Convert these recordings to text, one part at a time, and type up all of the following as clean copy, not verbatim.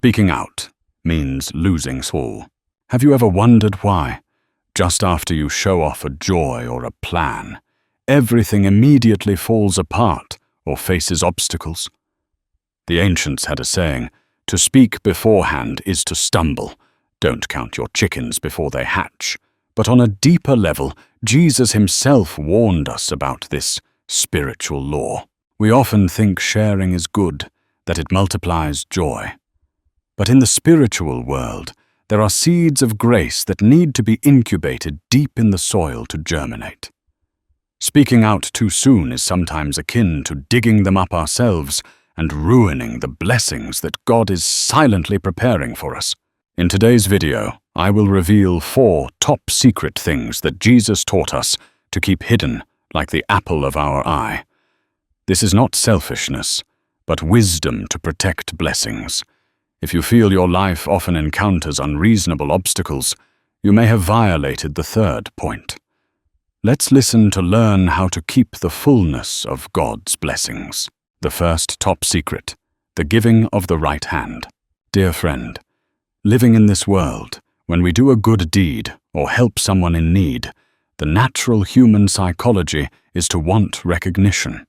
Speaking out means losing soul. Have you ever wondered why? Just after you show off a joy or a plan, everything immediately falls apart or faces obstacles. The ancients had a saying, "To speak beforehand is to stumble. Don't count your chickens before they hatch." But on a deeper level, Jesus himself warned us about this spiritual law. We often think sharing is good, that it multiplies joy. But in the spiritual world, there are seeds of grace that need to be incubated deep in the soil to germinate. Speaking out too soon is sometimes akin to digging them up ourselves and ruining the blessings that God is silently preparing for us. In today's video, I will reveal 4 top-secret things that Jesus taught us to keep hidden like the apple of our eye. This is not selfishness, but wisdom to protect blessings. If you feel your life often encounters unreasonable obstacles, you may have violated the 3rd point. Let's listen to learn how to keep the fullness of God's blessings. The first top secret, the giving of the right hand. Dear friend, living in this world, when we do a good deed or help someone in need, the natural human psychology is to want recognition.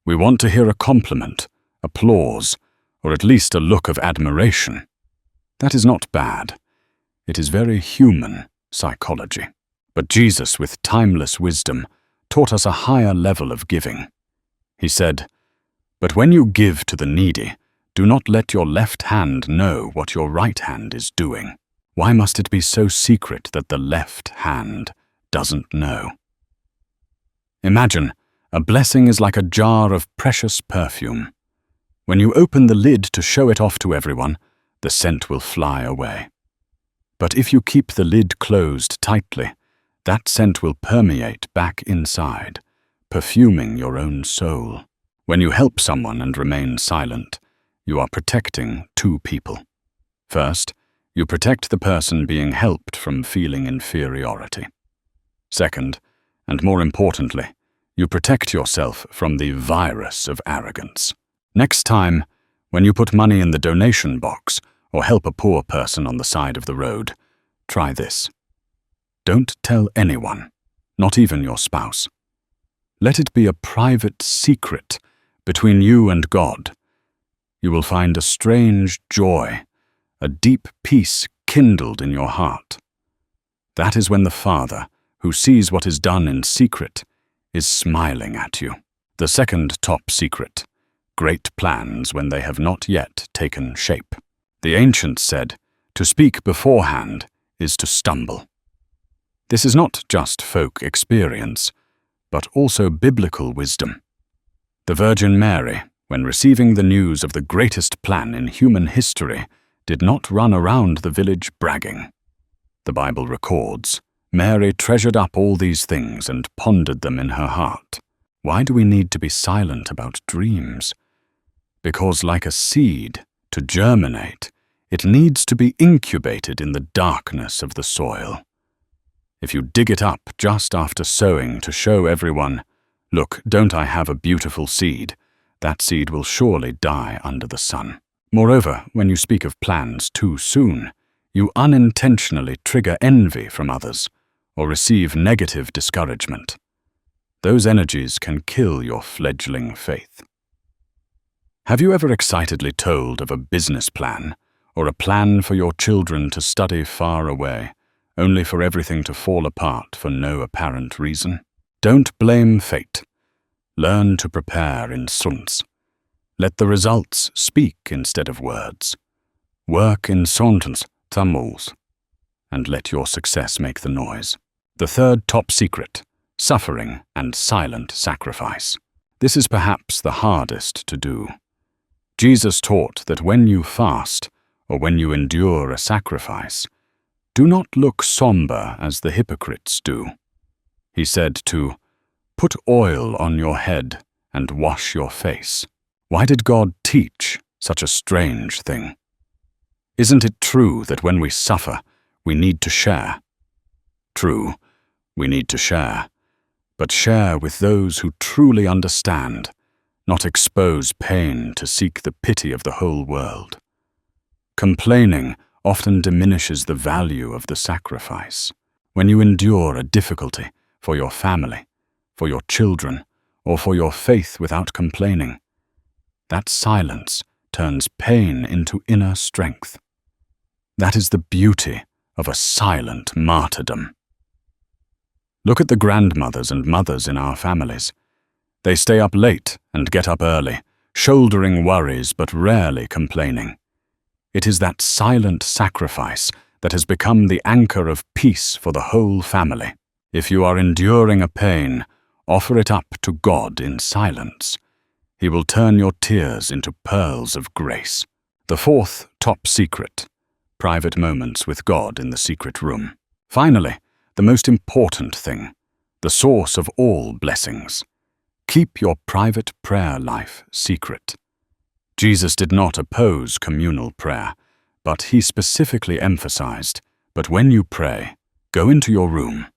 We want to hear a compliment, applause, or at least a look of admiration. That is not bad. It is very human psychology. But Jesus, with timeless wisdom, taught us a higher level of giving. He said, "But when you give to the needy, do not let your left hand know what your right hand is doing." Why must it be so secret that the left hand doesn't know? Imagine, a blessing is like a jar of precious perfume. When you open the lid to show it off to everyone, the scent will fly away. But if you keep the lid closed tightly, that scent will permeate back inside, perfuming your own soul. When you help someone and remain silent, you are protecting 2 people. First, you protect the person being helped from feeling inferiority. Second, and more importantly, you protect yourself from the virus of arrogance. Next time, when you put money in the donation box or help a poor person on the side of the road, try this. Don't tell anyone, not even your spouse. Let it be a private secret between you and God. You will find a strange joy, a deep peace kindled in your heart. That is when the Father, who sees what is done in secret, is smiling at you. The second top secret, great plans when they have not yet taken shape. The ancients said, "To speak beforehand is to stumble." This is not just folk experience, but also biblical wisdom. The Virgin Mary, when receiving the news of the greatest plan in human history, did not run around the village bragging. The Bible records, Mary treasured up all these things and pondered them in her heart. Why do we need to be silent about dreams? Because like a seed, to germinate, it needs to be incubated in the darkness of the soil. If you dig it up just after sowing to show everyone, "Look, don't I have a beautiful seed?" that seed will surely die under the sun. Moreover, when you speak of plans too soon, you unintentionally trigger envy from others or receive negative discouragement. Those energies can kill your fledgling faith. Have you ever excitedly told of a business plan or a plan for your children to study far away, only for everything to fall apart for no apparent reason? Don't blame fate. Learn to prepare in sunds. Let the results speak instead of words. Work in sentence, thamuls, and let your success make the noise. The third top secret, suffering and silent sacrifice. This is perhaps the hardest to do. Jesus taught that when you fast, or when you endure a sacrifice, do not look somber as the hypocrites do. He said to, "Put oil on your head and wash your face." Why did God teach such a strange thing? Isn't it true that when we suffer, we need to share? True, we need to share, but share with those who truly understand, not expose pain to seek the pity of the whole world. Complaining often diminishes the value of the sacrifice. When you endure a difficulty for your family, for your children, or for your faith without complaining, that silence turns pain into inner strength. That is the beauty of a silent martyrdom. Look at the grandmothers and mothers in our families. They stay up late and get up early, shouldering worries but rarely complaining. It is that silent sacrifice that has become the anchor of peace for the whole family. If you are enduring a pain, offer it up to God in silence. He will turn your tears into pearls of grace. The fourth top secret: private moments with God in the secret room. Finally, the most important thing, the source of all blessings. Keep your private prayer life secret. Jesus did not oppose communal prayer, but he specifically emphasized, "But when you pray, go into your room,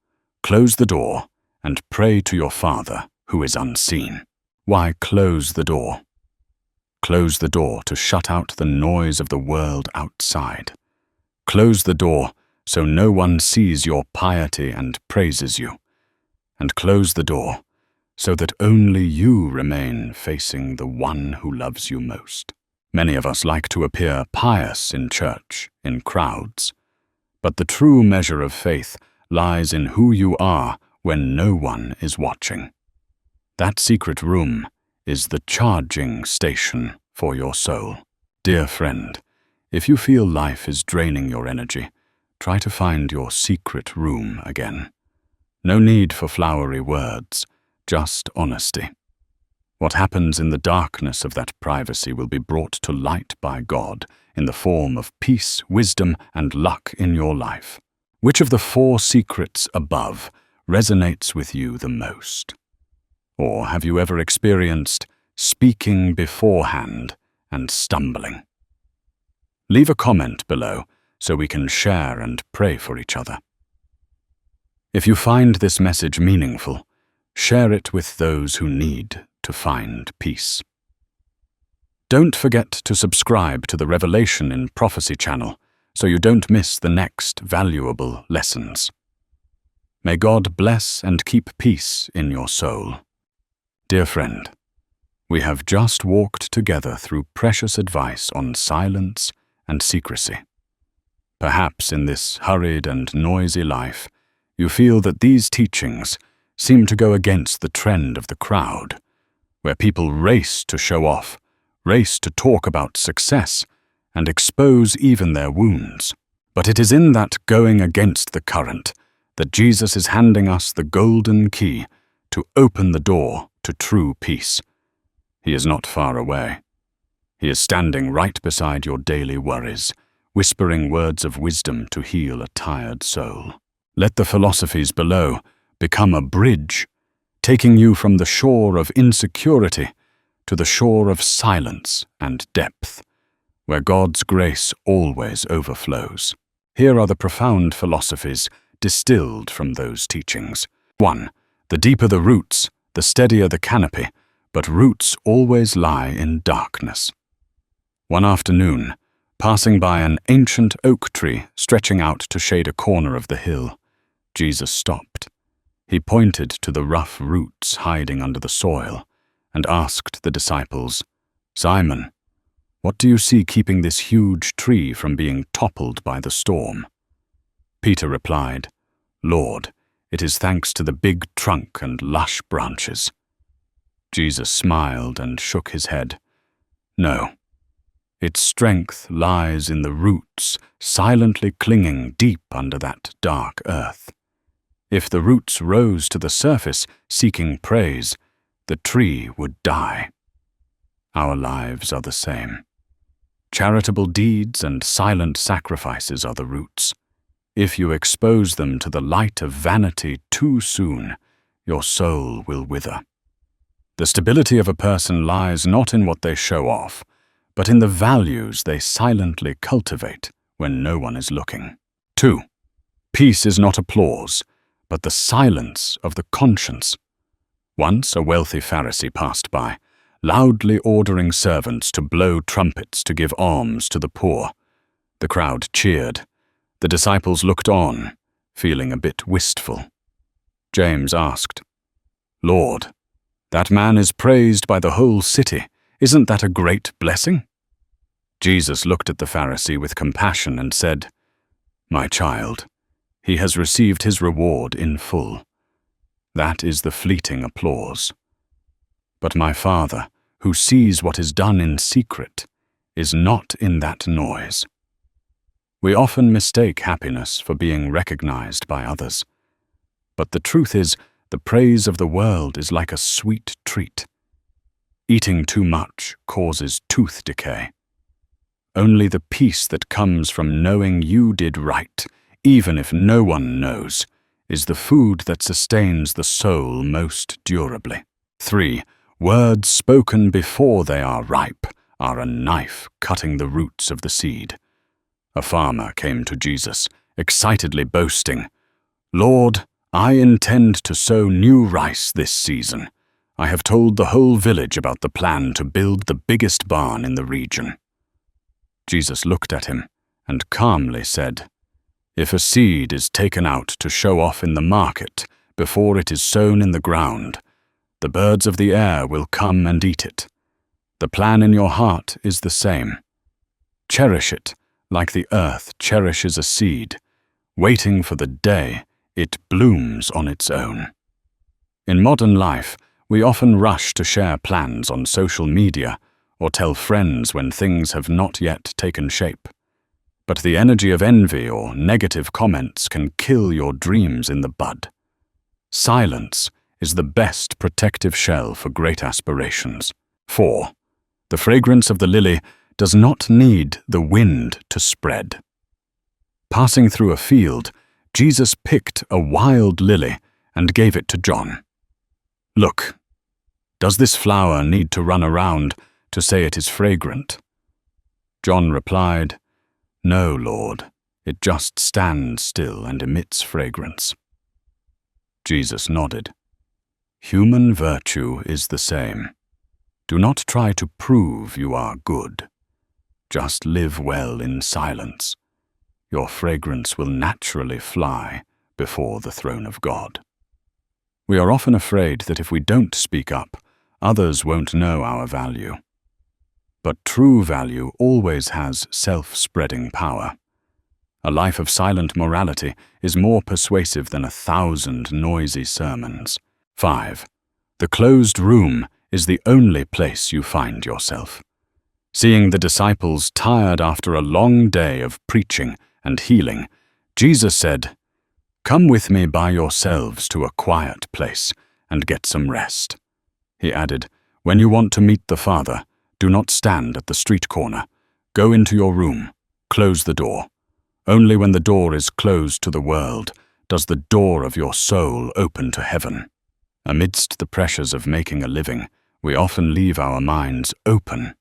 close the door, and pray to your Father who is unseen." Why close the door? Close the door to shut out the noise of the world outside. Close the door so no one sees your piety and praises you. And close the door so that only you remain facing the one who loves you most. Many of us like to appear pious in church, in crowds. But the true measure of faith lies in who you are when no one is watching. That secret room is the charging station for your soul. Dear friend, if you feel life is draining your energy, try to find your secret room again. No need for flowery words, just honesty. What happens in the darkness of that privacy will be brought to light by God in the form of peace, wisdom, and luck in your life. Which of the 4 secrets above resonates with you the most? Or have you ever experienced speaking beforehand and stumbling? Leave a comment below so we can share and pray for each other. If you find this message meaningful, share it with those who need to find peace. Don't forget to subscribe to the Revelation in Prophecy channel so you don't miss the next valuable lessons. May God bless and keep peace in your soul. Dear friend, we have just walked together through precious advice on silence and secrecy. Perhaps in this hurried and noisy life, you feel that these teachings seem to go against the trend of the crowd, where people race to show off, race to talk about success, and expose even their wounds. But it is in that going against the current that Jesus is handing us the golden key to open the door to true peace. He is not far away. He is standing right beside your daily worries, whispering words of wisdom to heal a tired soul. Let the philosophies below become a bridge, taking you from the shore of insecurity to the shore of silence and depth, where God's grace always overflows. Here are the profound philosophies distilled from those teachings. 1. The deeper the roots, the steadier the canopy, but roots always lie in darkness. One afternoon, passing by an ancient oak tree stretching out to shade a corner of the hill, Jesus stopped. He pointed to the rough roots hiding under the soil and asked the disciples, "Simon, what do you see keeping this huge tree from being toppled by the storm?" Peter replied, "Lord, it is thanks to the big trunk and lush branches." Jesus smiled and shook his head. "No, its strength lies in the roots silently clinging deep under that dark earth. If the roots rose to the surface seeking praise, the tree would die. Our lives are the same. Charitable deeds and silent sacrifices are the roots. If you expose them to the light of vanity too soon, your soul will wither. The stability of a person lies not in what they show off, but in the values they silently cultivate when no one is looking. 2. Peace is not applause, but the silence of the conscience. Once a wealthy Pharisee passed by, loudly ordering servants to blow trumpets to give alms to the poor. The crowd cheered. The disciples looked on, feeling a bit wistful. James asked, "Lord, that man is praised by the whole city. Isn't that a great blessing?" Jesus looked at the Pharisee with compassion and said, "My child, he has received his reward in full. That is the fleeting applause. But my Father, who sees what is done in secret, is not in that noise." We often mistake happiness for being recognized by others. But the truth is, the praise of the world is like a sweet treat. Eating too much causes tooth decay. Only the peace that comes from knowing you did right, even if no one knows, is the food that sustains the soul most durably. 3. Words spoken before they are ripe are a knife cutting the roots of the seed. A farmer came to Jesus, excitedly boasting, "Lord, I intend to sow new rice this season. I have told the whole village about the plan to build the biggest barn in the region." Jesus looked at him and calmly said, "If a seed is taken out to show off in the market before it is sown in the ground, the birds of the air will come and eat it. The plan in your heart is the same. Cherish it like the earth cherishes a seed, waiting for the day it blooms on its own." In modern life, we often rush to share plans on social media or tell friends when things have not yet taken shape. But the energy of envy or negative comments can kill your dreams in the bud. Silence is the best protective shell for great aspirations. 4. The fragrance of the lily does not need the wind to spread. Passing through a field, Jesus picked a wild lily and gave it to John. "Look, does this flower need to run around to say it is fragrant?" John replied, "No, Lord, it just stands still and emits fragrance." Jesus nodded. Human virtue is the same. Do not try to prove you are good. Just live well in silence. Your fragrance will naturally fly before the throne of God. We are often afraid that if we don't speak up, others won't know our value. But true value always has self-spreading power. A life of silent morality is more persuasive than 1,000 noisy sermons. 5. The closed room is the only place you find yourself. Seeing the disciples tired after a long day of preaching and healing, Jesus said, "Come with me by yourselves to a quiet place and get some rest." He added, "When you want to meet the Father, do not stand at the street corner. Go into your room, close the door. Only when the door is closed to the world does the door of your soul open to heaven." Amidst the pressures of making a living, we often leave our minds open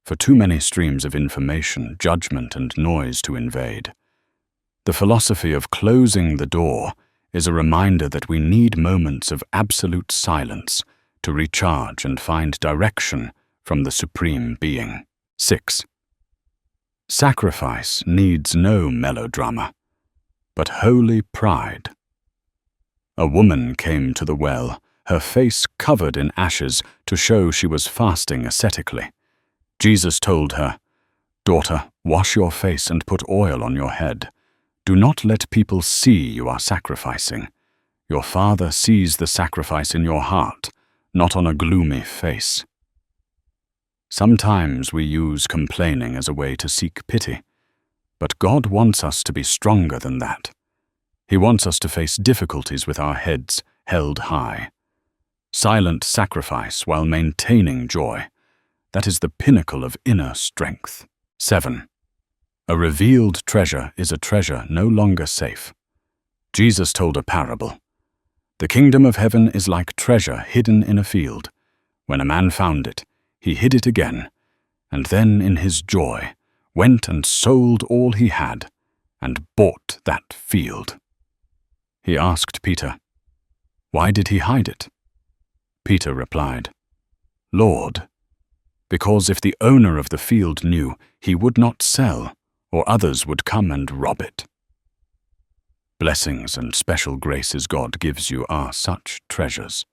for too many streams of information, judgment, and noise to invade. The philosophy of closing the door is a reminder that we need moments of absolute silence to recharge and find direction from the Supreme Being. 6. Sacrifice needs no melodrama, but holy pride. A woman came to the well, her face covered in ashes to show she was fasting ascetically. Jesus told her, "Daughter, wash your face and put oil on your head. Do not let people see you are sacrificing. Your Father sees the sacrifice in your heart, not on a gloomy face." Sometimes we use complaining as a way to seek pity, but God wants us to be stronger than that. He wants us to face difficulties with our heads held high. Silent sacrifice while maintaining joy. That is the pinnacle of inner strength. 7. A revealed treasure is a treasure no longer safe. Jesus told a parable. The kingdom of heaven is like treasure hidden in a field. When a man found it, he hid it again, and then in his joy went and sold all he had and bought that field. He asked Peter, "Why did he hide it?" Peter replied, "Lord, because if the owner of the field knew, he would not sell or others would come and rob it. Blessings and special graces God gives you are such treasures.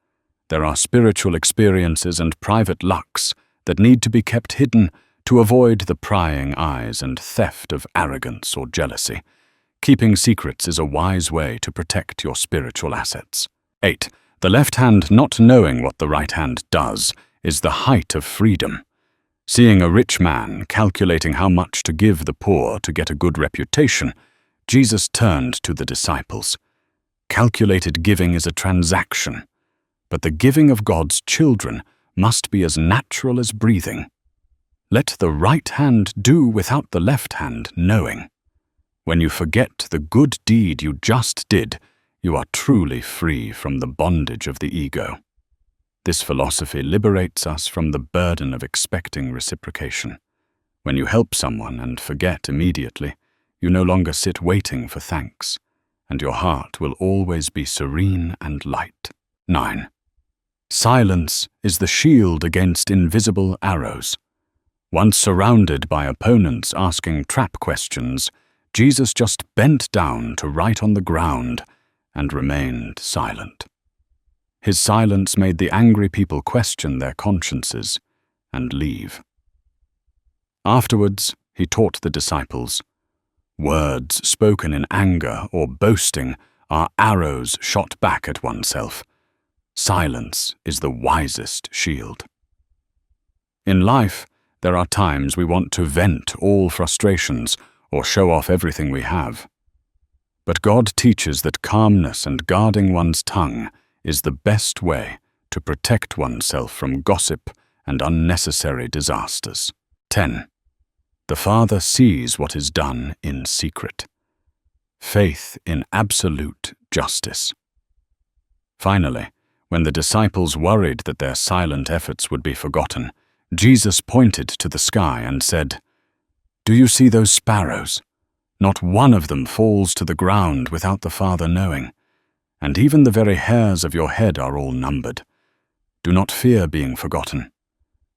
There are spiritual experiences and private lucks that need to be kept hidden to avoid the prying eyes and theft of arrogance or jealousy. Keeping secrets is a wise way to protect your spiritual assets. 8. The left hand not knowing what the right hand does is the height of freedom. Seeing a rich man calculating how much to give the poor to get a good reputation, Jesus turned to the disciples. Calculated giving is a transaction, but the giving of God's children must be as natural as breathing. Let the right hand do without the left hand knowing. When you forget the good deed you just did, you are truly free from the bondage of the ego. This philosophy liberates us from the burden of expecting reciprocation. When you help someone and forget immediately, you no longer sit waiting for thanks, and your heart will always be serene and light. 9. Silence is the shield against invisible arrows. Once surrounded by opponents asking trap questions, Jesus just bent down to write on the ground and remained silent. His silence made the angry people question their consciences and leave. Afterwards, he taught the disciples, "Words spoken in anger or boasting are arrows shot back at oneself. Silence is the wisest shield." In life, there are times we want to vent all frustrations or show off everything we have. But God teaches that calmness and guarding one's tongue is the best way to protect oneself from gossip and unnecessary disasters. 10. The Father sees what is done in secret. Faith in absolute justice. Finally, when the disciples worried that their silent efforts would be forgotten, Jesus pointed to the sky and said, "Do you see those sparrows? Not one of them falls to the ground without the Father knowing, and even the very hairs of your head are all numbered. Do not fear being forgotten.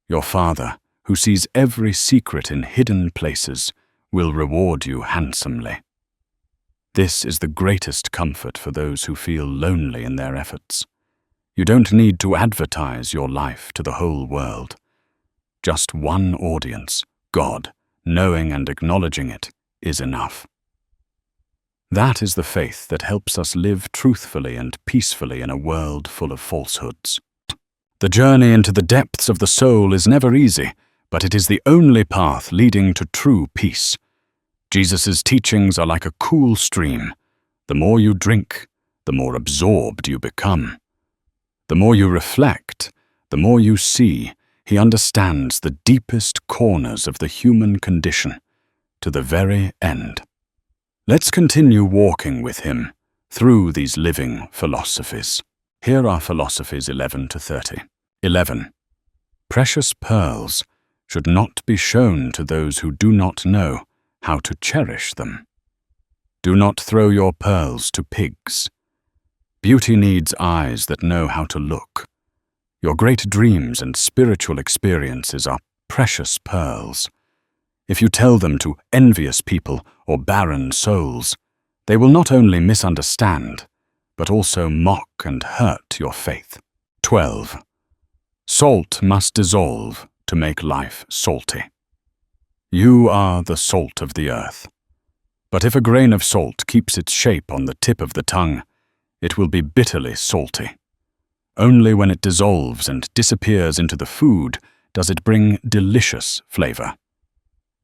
Your Father, who sees every secret in hidden places, will reward you handsomely." This is the greatest comfort for those who feel lonely in their efforts. You don't need to advertise your life to the whole world. Just one audience, God, knowing and acknowledging it, is enough. That is the faith that helps us live truthfully and peacefully in a world full of falsehoods. The journey into the depths of the soul is never easy, but it is the only path leading to true peace. Jesus' teachings are like a cool stream. The more you drink, the more absorbed you become. The more you reflect, the more you see. He understands the deepest corners of the human condition, to the very end. Let's continue walking with him through these living philosophies. Here are philosophies 11 to 30. 11. Precious pearls should not be shown to those who do not know how to cherish them. Do not throw your pearls to pigs. Beauty needs eyes that know how to look. Your great dreams and spiritual experiences are precious pearls. If you tell them to envious people or barren souls, they will not only misunderstand, but also mock and hurt your faith. 12. Salt must dissolve to make life salty. You are the salt of the earth. But if a grain of salt keeps its shape on the tip of the tongue, it will be bitterly salty. Only when it dissolves and disappears into the food does it bring delicious flavor.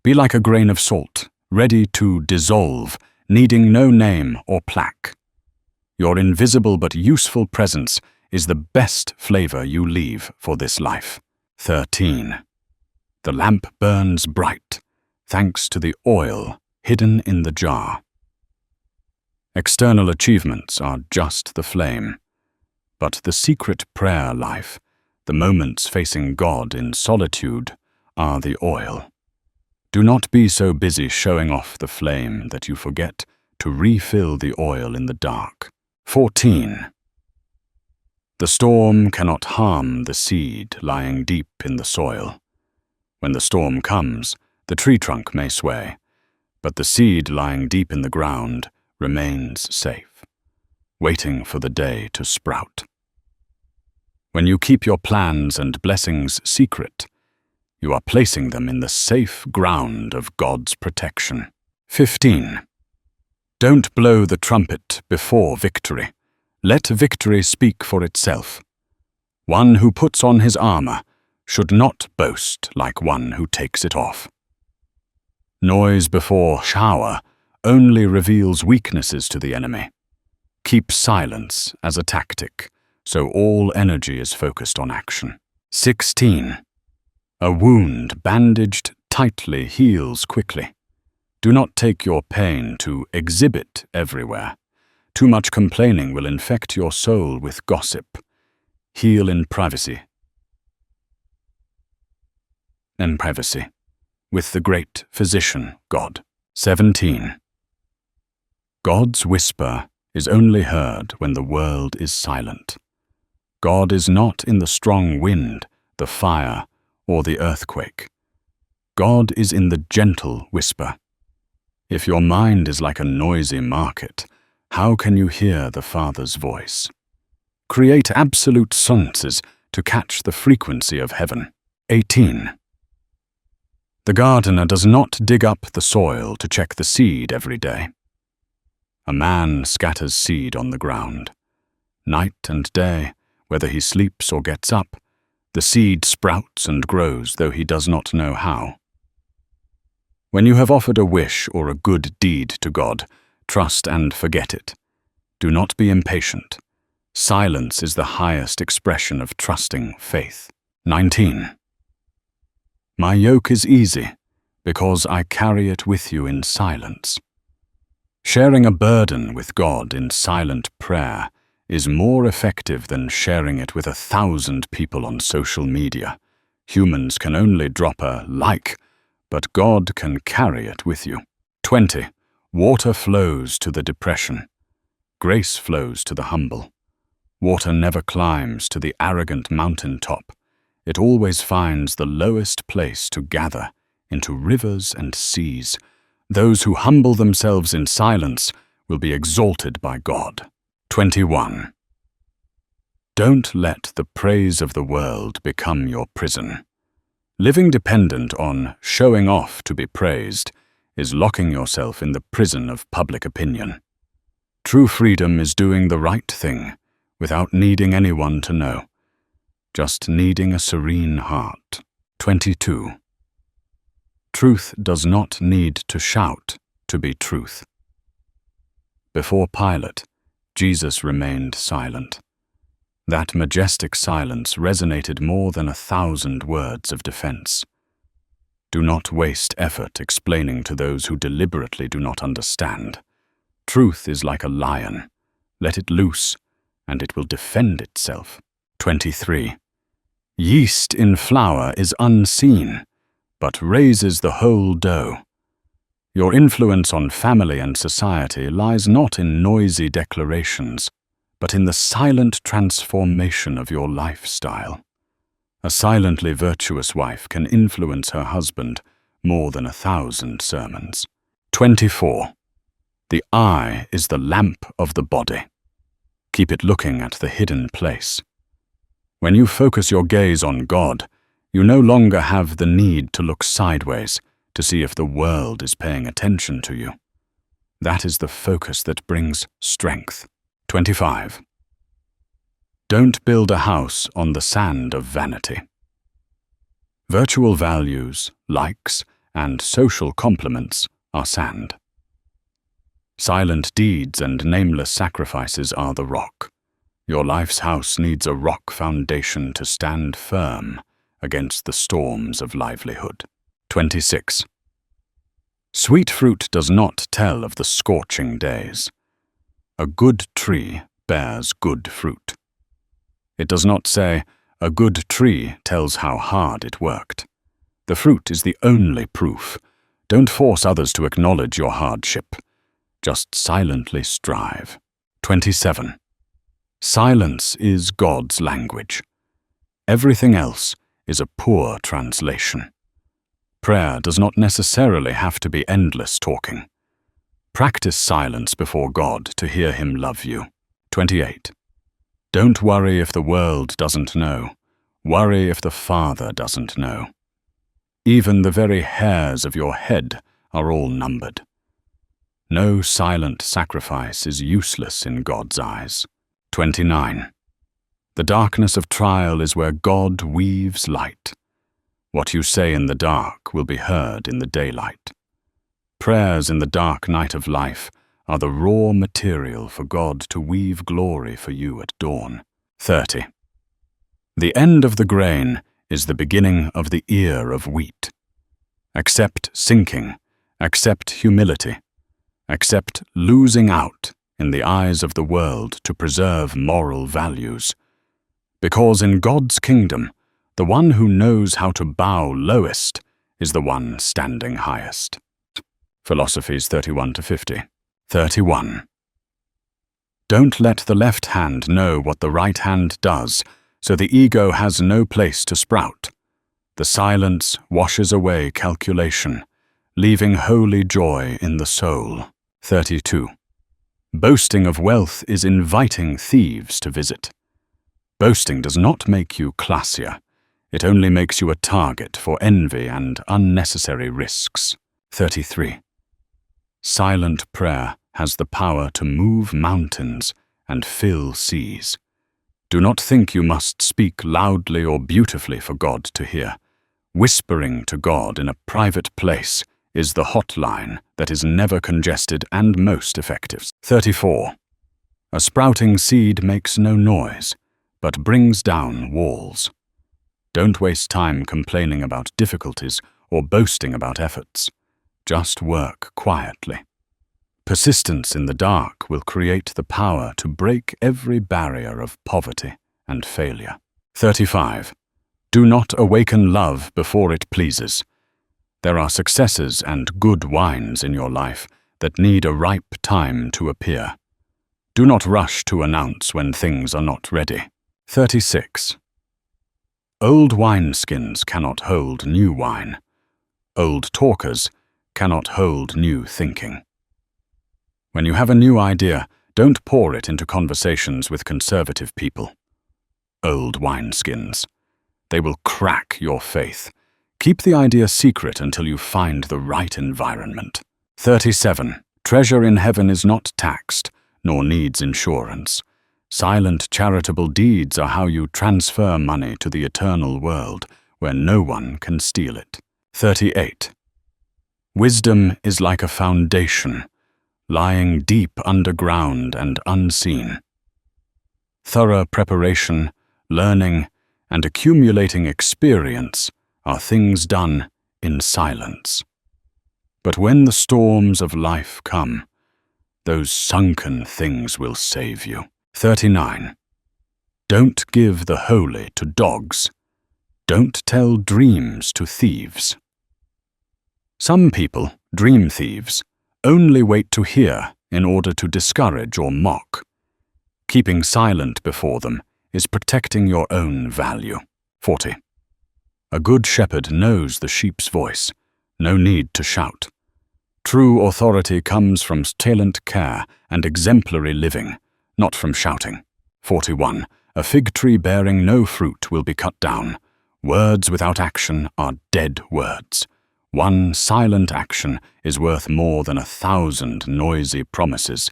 Be like a grain of salt, ready to dissolve, needing no name or plaque. Your invisible but useful presence is the best flavor you leave for this life. 13. The lamp burns bright, thanks to the oil hidden in the jar. External achievements are just the flame, but the secret prayer life, the moments facing God in solitude, are the oil. Do not be so busy showing off the flame that you forget to refill the oil in the dark. 14. The storm cannot harm the seed lying deep in the soil. When the storm comes, the tree trunk may sway, but the seed lying deep in the ground remains safe, waiting for the day to sprout. When you keep your plans and blessings secret, you are placing them in the safe ground of God's protection. 15. Don't blow the trumpet before victory. Let victory speak for itself. One who puts on his armor should not boast like one who takes it off. Noise before shower only reveals weaknesses to the enemy. Keep silence as a tactic, so all energy is focused on action. 16. A wound bandaged tightly heals quickly. Do not take your pain to exhibit everywhere. Too much complaining will infect your soul with gossip. Heal in privacy. With the great physician, God. 17. God's whisper is only heard when the world is silent. God is not in the strong wind, the fire, or the earthquake. God is in the gentle whisper. If your mind is like a noisy market, how can you hear the Father's voice? Create absolute silences to catch the frequency of heaven. 18. The gardener does not dig up the soil to check the seed every day. A man scatters seed on the ground. Night and day, whether he sleeps or gets up, the seed sprouts and grows, though he does not know how. When you have offered a wish or a good deed to God, trust and forget it. Do not be impatient. Silence is the highest expression of trusting faith. 19. My yoke is easy, because I carry it with you in silence. Sharing a burden with God in silent prayer is more effective than sharing it with 1,000 people on social media. Humans can only drop a like, but God can carry it with you. 20. Water flows to the depression. Grace flows to the humble. Water never climbs to the arrogant mountaintop. It always finds the lowest place to gather into rivers and seas. Those who humble themselves in silence will be exalted by God. 21. Don't let the praise of the world become your prison. Living dependent on showing off to be praised is locking yourself in the prison of public opinion. True freedom is doing the right thing without needing anyone to know, just needing a serene heart. 22. Truth does not need to shout to be truth. Before Pilate, Jesus remained silent. That majestic silence resonated more than 1,000 words of defense. Do not waste effort explaining to those who deliberately do not understand. Truth is like a lion. Let it loose, and it will defend itself. 23. Yeast in flour is unseen, but raises the whole dough. Your influence on family and society lies not in noisy declarations, but in the silent transformation of your lifestyle. A silently virtuous wife can influence her husband more than 1,000 sermons. 24. The eye is the lamp of the body. Keep it looking at the hidden place. When you focus your gaze on God, you no longer have the need to look sideways to see if the world is paying attention to you. That is the focus that brings strength. 25. Don't build a house on the sand of vanity. Virtual values, likes, and social compliments are sand. Silent deeds and nameless sacrifices are the rock. Your life's house needs a rock foundation to stand firm against the storms of livelihood. 26. Sweet fruit does not tell of the scorching days. A good tree bears good fruit. It does not say, a good tree tells how hard it worked. The fruit is the only proof. Don't force others to acknowledge your hardship. Just silently strive. 27. Silence is God's language. Everything else is a poor translation. Prayer does not necessarily have to be endless talking. Practice silence before God to hear Him love you. 28. Don't worry if the world doesn't know. Worry if the Father doesn't know. Even the very hairs of your head are all numbered. No silent sacrifice is useless in God's eyes. 29. The darkness of trial is where God weaves light. What you say in the dark will be heard in the daylight. Prayers in the dark night of life are the raw material for God to weave glory for you at dawn. 30. The end of the grain is the beginning of the ear of wheat. Accept sinking, accept humility, accept losing out in the eyes of the world to preserve moral values. Because in God's kingdom, the one who knows how to bow lowest is the one standing highest. Philosophies 31-50. 31. Don't let the left hand know what the right hand does, so the ego has no place to sprout. The silence washes away calculation, leaving holy joy in the soul. 32. Boasting of wealth is inviting thieves to visit. Boasting does not make you classier. It only makes you a target for envy and unnecessary risks. 33. Silent prayer has the power to move mountains and fill seas. Do not think you must speak loudly or beautifully for God to hear. Whispering to God in a private place is the hotline that is never congested and most effective. 34. A sprouting seed makes no noise, but brings down walls. Don't waste time complaining about difficulties or boasting about efforts. Just work quietly. Persistence in the dark will create the power to break every barrier of poverty and failure. 35. Do not awaken love before it pleases. There are successes and good wines in your life that need a ripe time to appear. Do not rush to announce when things are not ready. 36. Old wineskins cannot hold new wine. Old talkers cannot hold new thinking. When you have a new idea, don't pour it into conversations with conservative people. Old wineskins. They will crack your faith. Keep the idea secret until you find the right environment. 37. Treasure in heaven is not taxed, nor needs insurance. Silent charitable deeds are how you transfer money to the eternal world, where no one can steal it. 38. Wisdom is like a foundation, lying deep underground and unseen. Thorough preparation, learning, and accumulating experience are things done in silence. But when the storms of life come, those sunken things will save you. 39. Don't give the holy to dogs. Don't tell dreams to thieves. Some people, dream thieves, only wait to hear in order to discourage or mock. Keeping silent before them is protecting your own value. 40. A good shepherd knows the sheep's voice. No need to shout. True authority comes from silent care and exemplary living, not from shouting. 41. A fig tree bearing no fruit will be cut down. Words without action are dead words. One silent action is worth more than 1,000 noisy promises.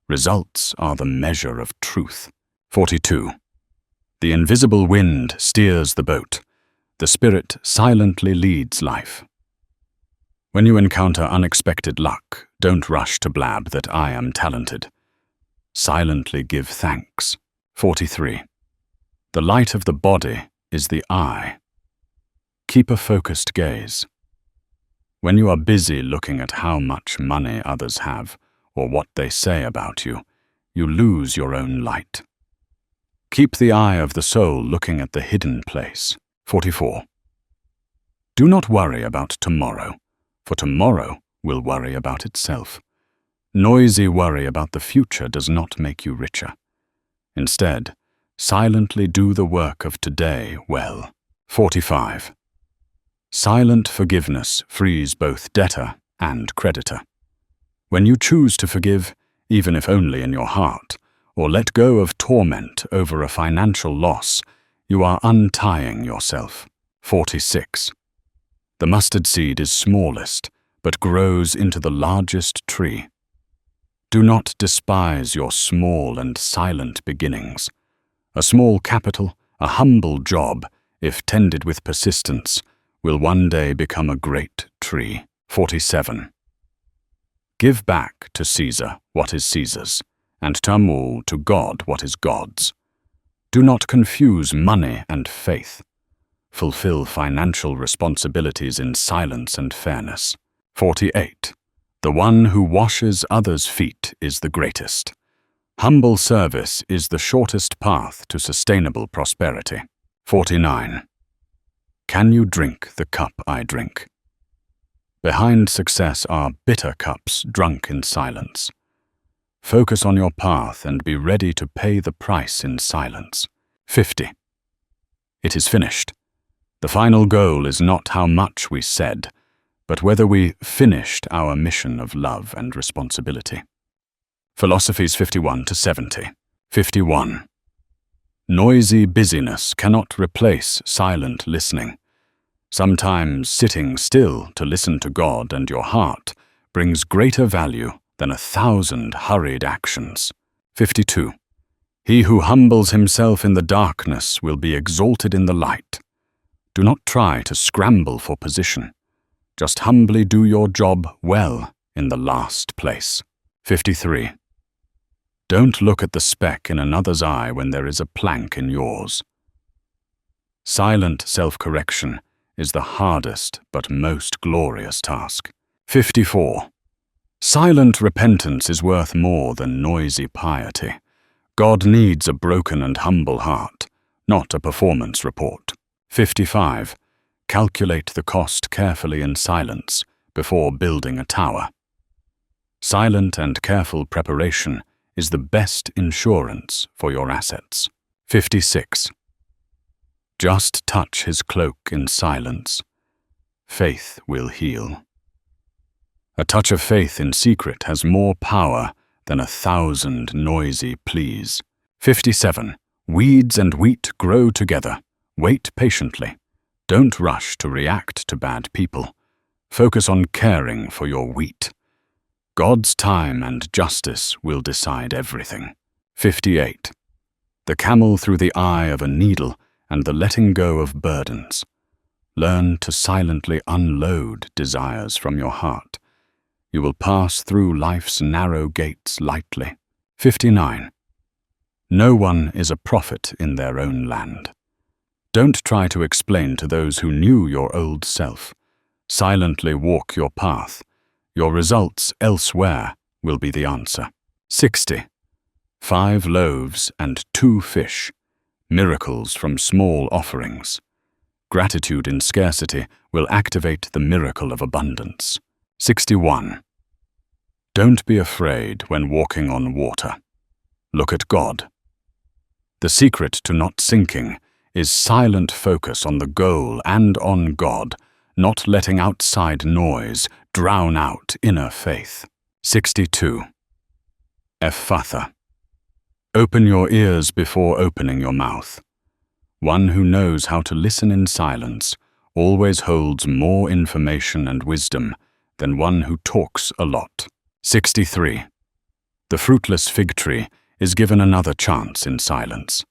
Results are the measure of truth. 42. The invisible wind steers the boat. The Spirit silently leads life. When you encounter unexpected luck, don't rush to blab that I am talented. Silently give thanks. 43. The light of the body is the eye. Keep a focused gaze. When you are busy looking at how much money others have or what they say about you, you lose your own light. Keep the eye of the soul looking at the hidden place. 44. Do not worry about tomorrow, for tomorrow will worry about itself. Noisy worry about the future does not make you richer. Instead, silently do the work of today well. 45. Silent forgiveness frees both debtor and creditor. When you choose to forgive, even if only in your heart, or let go of torment over a financial loss, you are untying yourself. 46. The mustard seed is smallest, but grows into the largest tree. Do not despise your small and silent beginnings. A small capital, a humble job, if tended with persistence, will one day become a great tree. 47. Give back to Caesar what is Caesar's, and Tamul to God what is God's. Do not confuse money and faith. Fulfill financial responsibilities in silence and fairness. 48. The one who washes others' feet is the greatest. Humble service is the shortest path to sustainable prosperity. 49. Can you drink the cup I drink? Behind success are bitter cups drunk in silence. Focus on your path and be ready to pay the price in silence. 50. It is finished. The final goal is not how much we said, but whether we finished our mission of love and responsibility. Philosophies 51 to 70. 51. Noisy busyness cannot replace silent listening. Sometimes sitting still to listen to God and your heart brings greater value than 1,000 hurried actions. 52. He who humbles himself in the darkness will be exalted in the light. Do not try to scramble for position. Just humbly do your job well in the last place. 53. Don't look at the speck in another's eye when there is a plank in yours. Silent self-correction is the hardest but most glorious task. 54. Silent repentance is worth more than noisy piety. God needs a broken and humble heart, not a performance report. 55. Calculate the cost carefully in silence before building a tower. Silent and careful preparation is the best insurance for your assets. 56. Just touch his cloak in silence. Faith will heal. A touch of faith in secret has more power than 1,000 noisy pleas. 57. Weeds and wheat grow together. Wait patiently. Don't rush to react to bad people. Focus on caring for your wheat. God's time and justice will decide everything. 58. The camel through the eye of a needle and the letting go of burdens. Learn to silently unload desires from your heart. You will pass through life's narrow gates lightly. 59. No one is a prophet in their own land. Don't try to explain to those who knew your old self. Silently walk your path. Your results elsewhere will be the answer. 60. 5 loaves and 2 fish. Miracles from small offerings. Gratitude in scarcity will activate the miracle of abundance. 61. Don't be afraid when walking on water. Look at God. The secret to not sinking is silent focus on the goal and on God, not letting outside noise drown out inner faith. 62. Ephatha. Open your ears before opening your mouth. One who knows how to listen in silence always holds more information and wisdom than one who talks a lot. 63. The fruitless fig tree is given another chance in silence.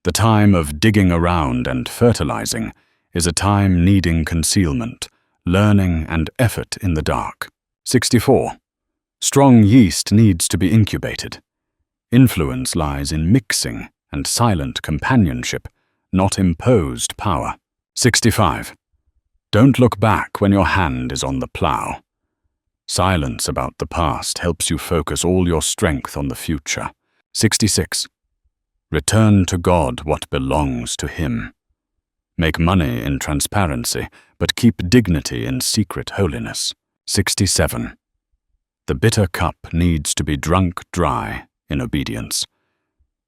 The time of digging around and fertilizing is a time needing concealment, learning and effort in the dark. 64. Strong yeast needs to be incubated. Influence lies in mixing and silent companionship, not imposed power. 65. Don't look back when your hand is on the plow. Silence about the past helps you focus all your strength on the future. 66. Return to God what belongs to Him. Make money in transparency, but keep dignity in secret holiness. 67. The bitter cup needs to be drunk dry in obedience.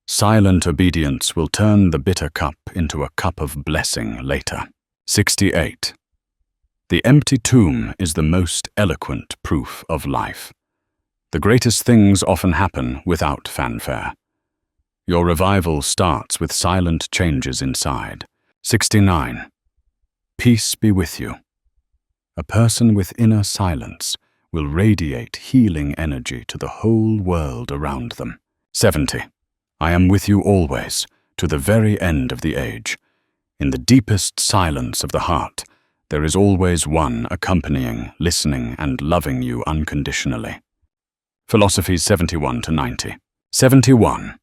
Silent obedience will turn the bitter cup into a cup of blessing later. 68. The empty tomb is the most eloquent proof of life. The greatest things often happen without fanfare. Your revival starts with silent changes inside. 69. Peace be with you. A person with inner silence will radiate healing energy to the whole world around them. 70. I am with you always, to the very end of the age. In the deepest silence of the heart, there is always one accompanying, listening, and loving you unconditionally. Philosophies 71-90. 71.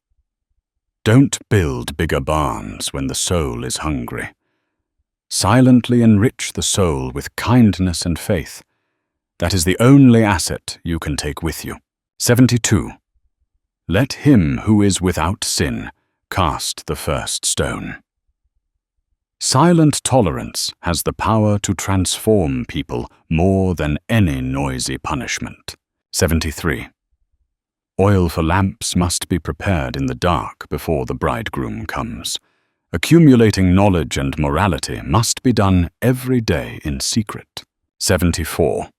Don't build bigger barns when the soul is hungry. Silently enrich the soul with kindness and faith. That is the only asset you can take with you. 72. Let him who is without sin cast the first stone. Silent tolerance has the power to transform people more than any noisy punishment. 73. Oil for lamps must be prepared in the dark before the bridegroom comes. Accumulating knowledge and morality must be done every day in secret. 74.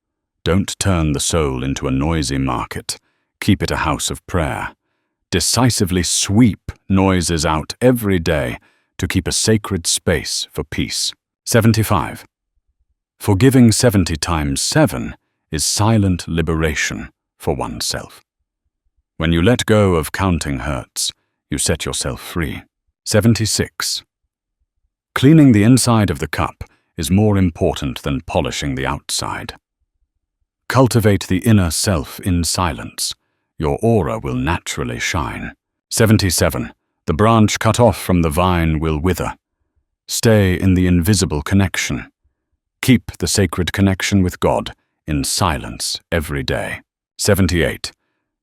Don't turn the soul into a noisy market. Keep it a house of prayer. Decisively sweep noises out every day to keep a sacred space for peace. 75. Forgiving 70 times 7 is silent liberation for oneself. When you let go of counting hurts, you set yourself free. 76. Cleaning the inside of the cup is more important than polishing the outside. Cultivate the inner self in silence. Your aura will naturally shine. 77. The branch cut off from the vine will wither. Stay in the invisible connection. Keep the sacred connection with God in silence every day. 78.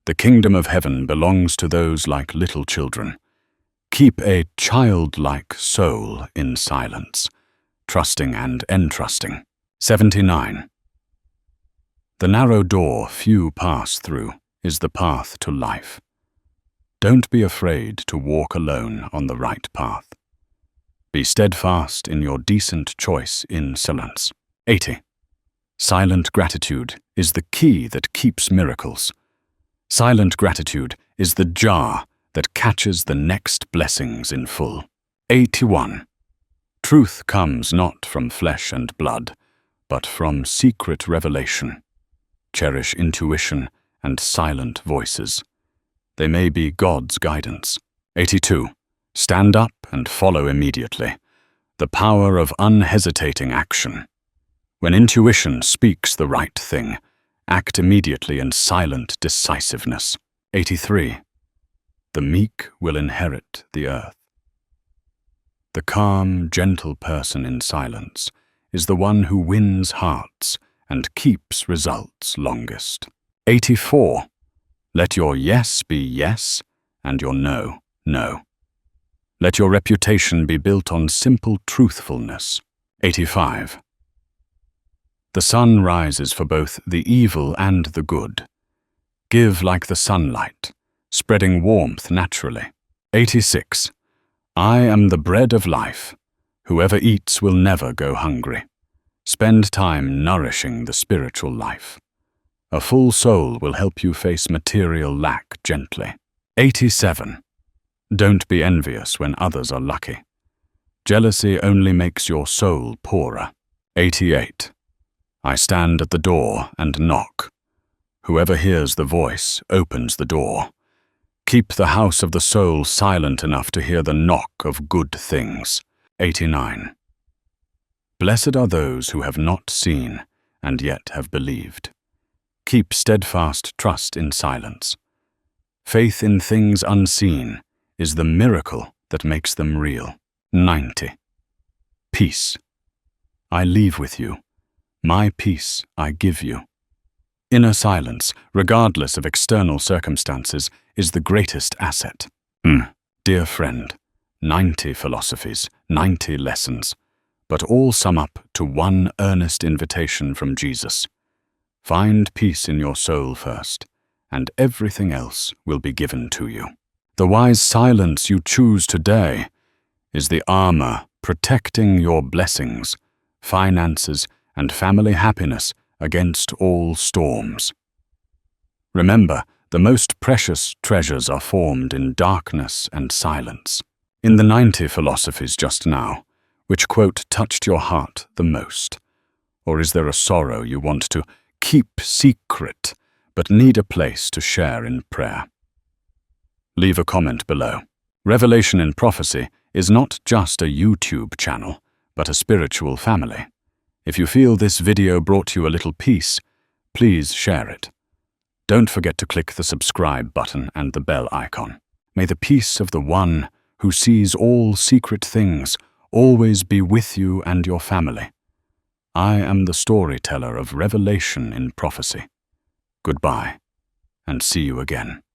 The kingdom of heaven belongs to those like little children. Keep a childlike soul in silence, trusting and entrusting. 79. The narrow door few pass through is the path to life. Don't be afraid to walk alone on the right path. Be steadfast in your decent choice in silence. 80. Silent gratitude is the key that keeps miracles. Silent gratitude is the jar that catches the next blessings in full. 81. Truth comes not from flesh and blood, but from secret revelation. Cherish intuition and silent voices. They may be God's guidance. 82. Stand up and follow immediately. The power of unhesitating action. When intuition speaks the right thing, act immediately in silent decisiveness. 83. The meek will inherit the earth. The calm, gentle person in silence is the one who wins hearts and keeps results longest. 84. Let your yes be yes and your no, no. Let your reputation be built on simple truthfulness. 85. The sun rises for both the evil and the good. Give like the sunlight, spreading warmth naturally. 86. I am the bread of life. Whoever eats will never go hungry. Spend time nourishing the spiritual life. A full soul will help you face material lack gently. 87. Don't be envious when others are lucky. Jealousy only makes your soul poorer. 88. I stand at the door and knock. Whoever hears the voice opens the door. Keep the house of the soul silent enough to hear the knock of good things. 89. Blessed are those who have not seen and yet have believed. Keep steadfast trust in silence. Faith in things unseen is the miracle that makes them real. 90. Peace. I leave with you. My peace I give you. Inner silence, regardless of external circumstances, is the greatest asset. Dear friend, 90 philosophies, 90 lessons, but all sum up to one earnest invitation from Jesus. Find peace in your soul first, and everything else will be given to you. The wise silence you choose today is the armor protecting your blessings, finances, and family happiness against all storms. Remember, the most precious treasures are formed in darkness and silence. In the 90 philosophies just now, which quote touched your heart the most? Or is there a sorrow you want to keep secret, but need a place to share in prayer? Leave a comment below. Revelation in Prophecy is not just a YouTube channel, but a spiritual family. If you feel this video brought you a little peace, please share it. Don't forget to click the subscribe button and the bell icon. May the peace of the One who sees all secret things always be with you and your family. I am the storyteller of Revelation in Prophecy. Goodbye, and see you again.